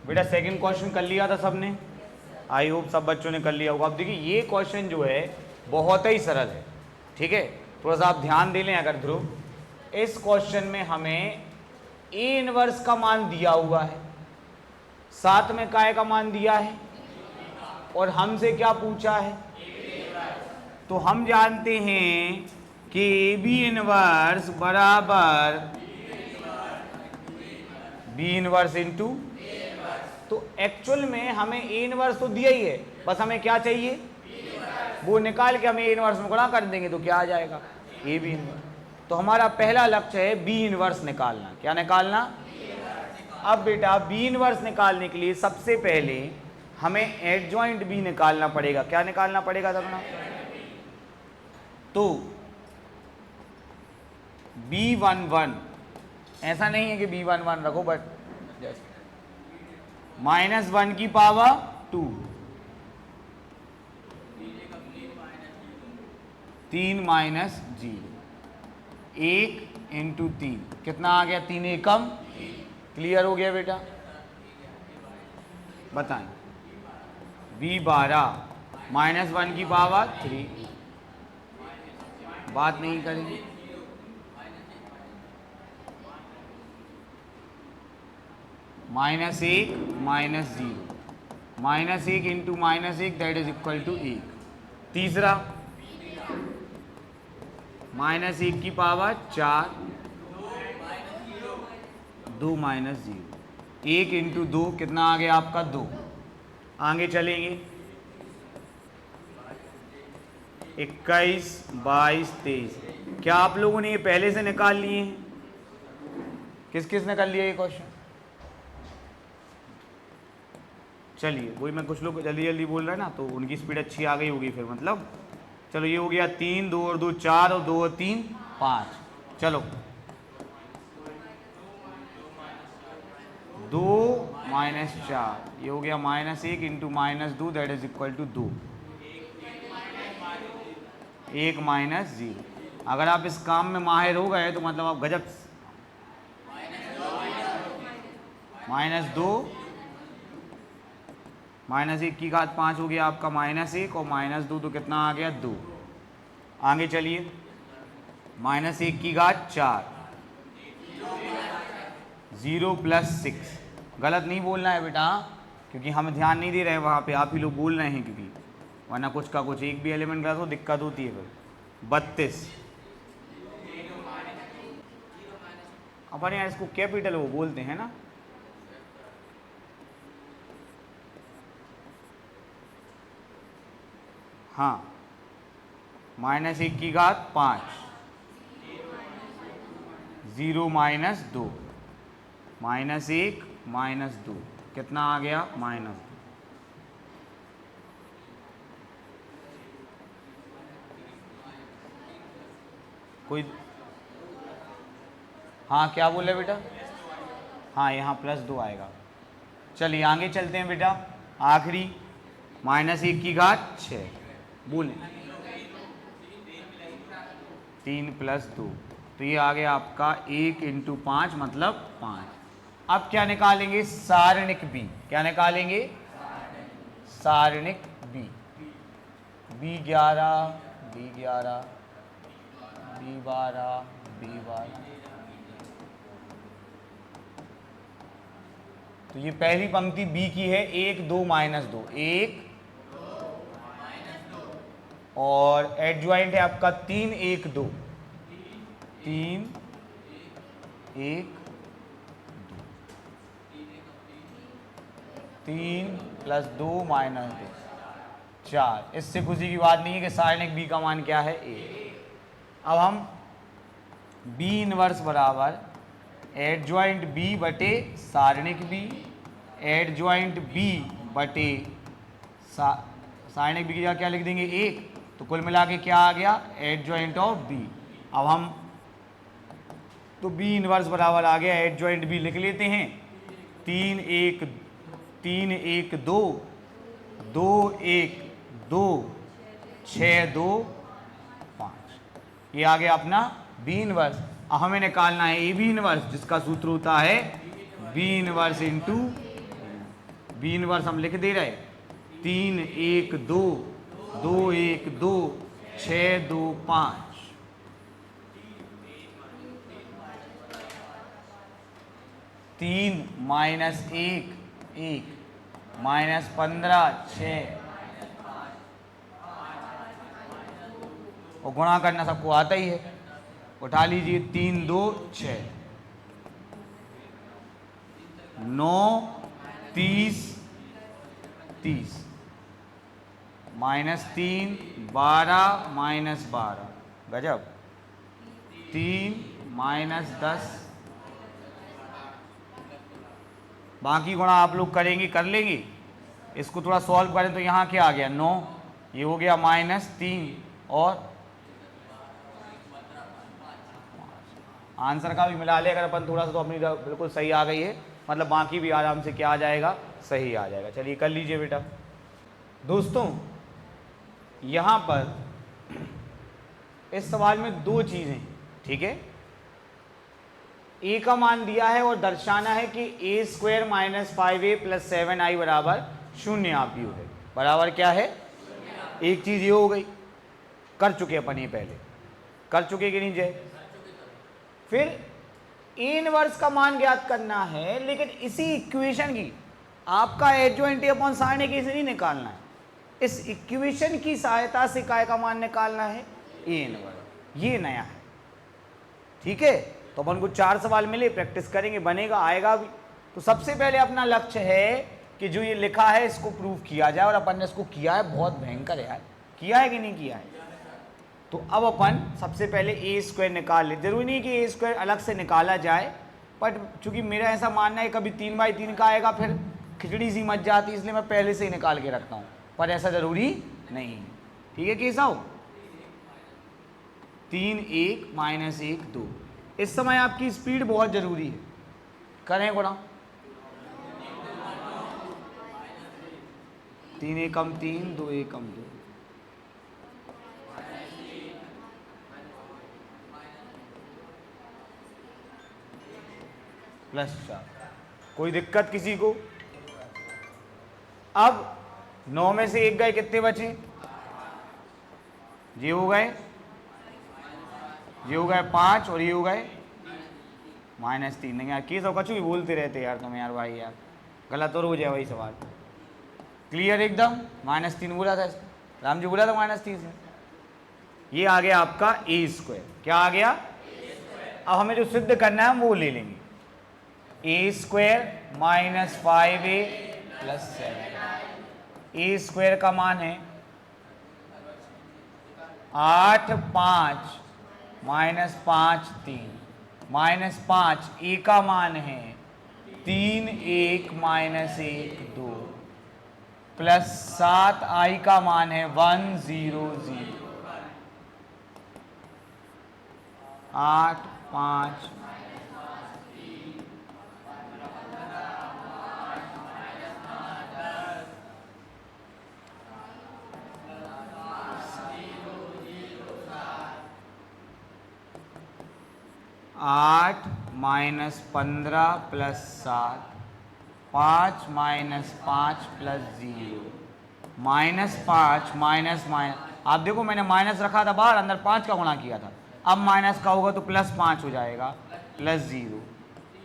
बेटा second question कर लिया था सबने, आई होप सब बच्चों ने कर लिया होगा। अब देखिए ये क्वेश्चन जो है बहुत ही सरल है, ठीक है, थोड़ा सा आप ध्यान दे लें। अगर ध्रुव, इस क्वेश्चन में हमें ए इनवर्स का मान दिया हुआ है, साथ में काय का मान दिया है, और हमसे क्या पूछा है, तो हम जानते हैं कि ए बी इनवर्स बराबर बी इनवर्स इंटू, तो एक्चुअल में हमें ए इनवर्स तो दिया ही है, बस हमें क्या चाहिए, वो निकाल के हमें ए इनवर्स में गुणा कर देंगे तो क्या आ जाएगा, ए बी इनवर्स। तो हमारा पहला लक्ष्य है बी इनवर्स निकालना। क्या निकालना? अब बेटा बी इनवर्स निकालने के लिए सबसे पहले हमें एडजॉइंट बी निकालना पड़ेगा। क्या निकालना पड़ेगा तब ना? तो B11, ऐसा नहीं है कि B11 रखो, बट -1 की पावर 2, 3 माइनस 0, 1 इंटू 3 कितना आ गया, 3 एकम। क्लियर हो गया बेटा? बताएं। B12 -1 की पावर 3, बात नहीं करेंगे। -1 -0, -1 into -1 that is equal to 1। तीसरा -1 की पावर 4, 2 माइनस 0, 1 इंटू 2 कितना आ गया आपका 2। आगे चलेंगे, 21, 22, 23। क्या आप लोगों ने ये पहले से निकाल लिए हैं? किस किस ने कर लिया ये क्वेश्चन? चलिए, वही मैं, कुछ लोग जल्दी जल्दी बोल रहे हैं ना, तो उनकी स्पीड अच्छी आ गई होगी फिर, मतलब। चलो ये हो गया 3, 2 और 2 4, और 2 और 3 5। चलो 2 माइनस 4, ये हो गया -1 into -2 that is equal to 2, 1 minus 0। अगर आप इस काम में माहिर हो गए तो मतलब आप गजब। -2 -1 की घात 5 हो गया आपका -1, और -2 तो कितना आ गया 2। आगे चलिए, -1 की घात 4, 0 + 6। गलत नहीं बोलना है बेटा, क्योंकि हम ध्यान नहीं दे रहे हैं वहाँ पे, आप ही लोग बोल रहे हैं, क्योंकि वरना कुछ का कुछ एक भी एलिमेंट गलत हो दिक्कत होती है फिर। 32, अपन यार इसको कैपिटल वो बोलते हैं ना, हाँ, -1 की घात 5, 0 - 2, -1 -2 कितना आ गया -2। कोई, हाँ क्या बोले बेटा? हाँ यहाँ +2 आएगा। चलिए आगे चलते हैं बेटा, आखिरी -1 की घात 6, बोलें 3 + 2, तो ये आ गया आपका 1 इंटू 5 मतलब 5। अब क्या निकालेंगे? सारणिक बी। क्या निकालेंगे? सारणिक B. B11 B12 B12 B12, तो ये पहली पंक्ति बी की है, 1 2 -2, 1, और एडजॉइंट है आपका 3 1 2, 3 1 2, 3 + 2 - 2 4। इससे खुशी की बात नहीं है कि सारणिक बी का मान क्या है, 1। अब हम बी इनवर्स बराबर एडजॉइंट बी बटे सारणिक बी, एडजॉइंट बी बटे सारणिक बी की जगह क्या लिख देंगे, 1। तो कुल मिला के क्या आ गया, एडजॉइंट ऑफ बी। अब हम तो बी इनवर्स बराबर आ गया एडजॉइंट बी, लिख लेते हैं 3 1 2, 2 1 2, 6 2 5। ये आ गया अपना बी इनवर्स। अब हमें निकालना है ए बी इनवर्स, जिसका सूत्र होता है B inverse into. B inverse हम लिख दे रहे, 3 1 2 2 1 2 6 2 5, 3 माइनस 1 1 माइनस 15 6, और गुणा करना सबको आता ही है, उठा लीजिए 3 2 6, 9 30 30, माइनस 3 12 माइनस 12, गजब, 3 माइनस 10, बाकी गुणा आप लोग करेंगे, कर लेंगे। इसको थोड़ा सॉल्व करें तो यहाँ क्या आ गया 9, ये हो गया माइनस 3, और आंसर का भी मिला ले अगर अपन थोड़ा सा तो अपनी बिल्कुल सही आ गई है, मतलब बाकी भी आराम से क्या आ जाएगा, सही आ जाएगा। चलिए कर लीजिए बेटा। दोस्तों यहाँ पर इस सवाल में दो चीज़ें, ठीक है, ए का मान दिया है और दर्शाना है कि ए square minus 5a plus 7i बराबर 0 आप यू है, बराबर क्या है, एक चीज़ ये हो गई, कर चुके अपन ये पहले, कर चुके कि नहीं जय। फिर ए इनवर्स का मान ज्ञात करना है, लेकिन इसी इक्वेशन की आपका एच जो एन टी अपॉन साइन ए से नहीं निकालना है, इस इक्वेशन की सहायता से काय का मान निकालना है, ए इनवर्स, ये नया है, ठीक है। तो अपन को 4 सवाल मिले, प्रैक्टिस करेंगे, बनेगा, आएगा भी। तो सबसे पहले अपना लक्ष्य है कि जो ये लिखा है इसको प्रूव किया जाए, और अपन ने इसको किया है, बहुत भयंकर है यार, किया है कि नहीं किया है। तो अब अपन सबसे पहले ए स्क्वायर निकाल ले, जरूरी नहीं कि ए स्क्वायर अलग से निकाला जाए, बट चूंकि मेरा ऐसा मानना है कभी 3/3 का आएगा फिर खिचड़ी सी मच जाती, इसलिए मैं पहले से ही निकाल के रखता हूँ, पर ऐसा जरूरी नहीं है, ठीक है। कैसा हो, 3 1 माइनस 1 2, इस समय आपकी स्पीड बहुत जरूरी है, करें गुणा, 3 1 कम 3 2 1 कम 2, प्लस 4, कोई दिक्कत किसी को। अब 9 में से 1 गए, कितने बचे, ये हो गए, ये हो गए 5, और ये हो गए -3। नहीं यार केस और कछु भी बोलते रहते यार तुम यार भाई, यार गलत और हो जाए वही सवाल, क्लियर एकदम। -3 बोला था, राम जी बोला था -3 से, ये आ गया आपका ए स्क्वायर, क्या आ गया। अब हमें जो सिद्ध करना है वो ले लेंगे, ए स्क्वायर माइनस 5a प्लस 7, ए स्क्वायर का मान है 8 5 माइनस 5 3, -5, ए का मान है 3 1 माइनस 1 2, प्लस 7 आई का मान है 1 0 0, 8 5 8 minus 15 plus 7, 5 minus 5 plus 0, -5 minus minus, आप देखो मैंने माइनस रखा था बाहर, अंदर 5 का गुणा किया था, अब माइनस का होगा तो +5 हो जाएगा, प्लस 0,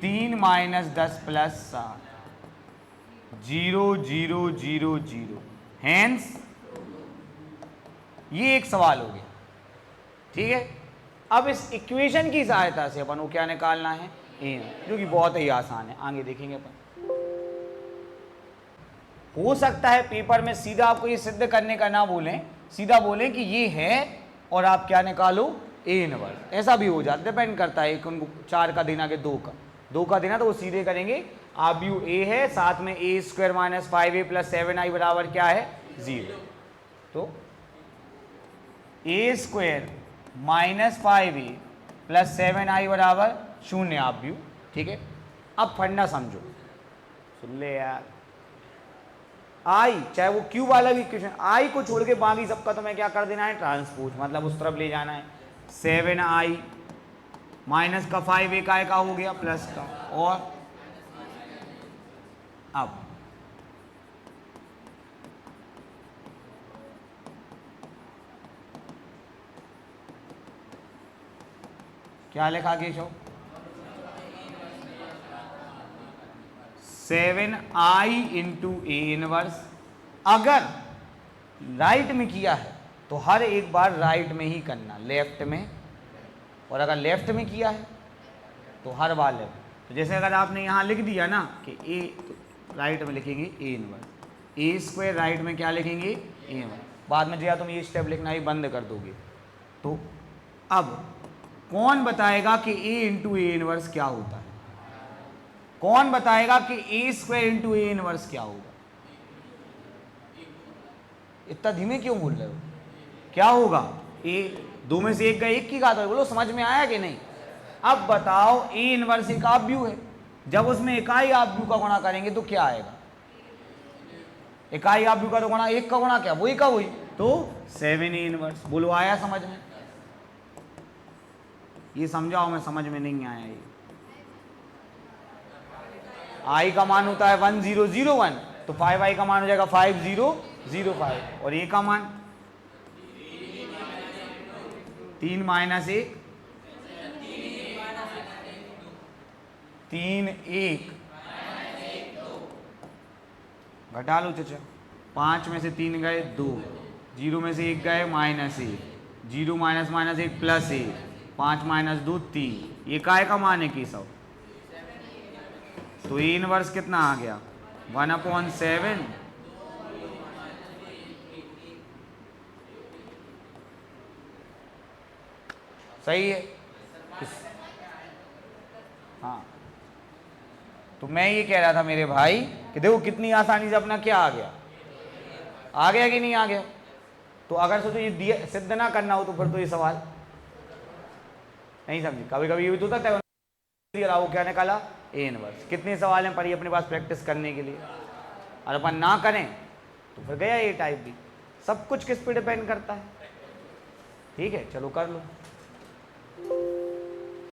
3 माइनस 10 प्लस 7, 0 0 0 0, हैंस ये एक सवाल हो गया, ठीक है। अब इस इक्वेशन की सहायता से अपन को क्या निकालना है, ए, जो कि बहुत ही आसान है, आगे देखेंगे अपन। हो सकता है पेपर में सीधा आपको ये सिद्ध करने का ना बोलें, सीधा बोलें कि ये है और आप क्या निकालो, ए इनवर्स, ऐसा भी हो जाता है, डिपेंड करता है, उनको 4 का देना कि 2 का देना, तो वो सीधे करेंगे। आप यू ए है, साथ में ए square minus 5a plus 7i बराबर क्या है 0, तो ए square minus 5a plus 7i बराबर 0 आप व्यू, ठीक है। अब फंडा समझो, सुन ले यार, आई चाहे वो क्यू वाला भी इक्वेशन, आई को छोड़ के बाकी सबका तो मैं क्या कर देना है, ट्रांसपोज, मतलब उस तरफ ले जाना है। 7i माइनस का 5a का हो गया प्लस का, और अब क्या लिखा Keshav? 7i into A inverse. अगर राइट में किया है तो हर एक बार राइट में ही करना, लेफ्ट में, और अगर लेफ्ट में किया है तो हर बार लेफ्ट। तो जैसे अगर आपने यहाँ लिख दिया ना कि ए, तो राइट में लिखेंगे A inverse, A square right में क्या लिखेंगे? A inverse. बाद में जो तुम ये स्टेप लिखना ही बंद कर दोगे। तो अब कौन बताएगा कि ए इंटू ए इनवर्स क्या होता है? कौन बताएगा कि ए स्क्वायर इंटू ए इनवर्स क्या होगा? इतना धीमे क्यों बोल रहे हो? क्या होगा? ए, दो में से एक का एक की घात है। बोलो समझ में आया कि नहीं? अब बताओ, ए इनवर्स एक आप व्यू है, जब उसमें इकाई आप व्यू का गुणा करेंगे तो क्या आएगा? इकाई आप व्यू का तो गुणा, एक का गुणा क्या? वही का वही, तो 7 ए इनवर्स। बोलो आया समझ में? ये समझाओ, मैं समझ में नहीं आया। ये आई का मान होता है 1001, तो 5i का मान हो जाएगा 5005, और ए का मान 3 माइनस 1 3 1 घटा लो चाचा। 5 में से 3 गए 2, 0 में से 1 गए -1, 0 माइनस माइनस 1 प्लस 1, 5 माइनस 2 3। ये काय का मान है केशव? तो ए इनवर्स कितना आ गया? 1/7। सही है। हाँ, तो मैं ये कह रहा था मेरे भाई कि देखो कितनी आसानी से अपना क्या आ गया, आ गया कि नहीं आ गया? तो अगर सोचो ये सिद्ध ना करना हो तो फिर तो ये सवाल नहीं समझे। कभी कभी ये भी तो होता है, वो क्या निकाला? A inverse. कितने सवाल हैं पढ़िए अपने पास प्रैक्टिस करने के लिए, और अपन ना करें तो फिर गया ए टाइप भी। सब कुछ किस पे डिपेंड करता है? ठीक है, चलो कर लो।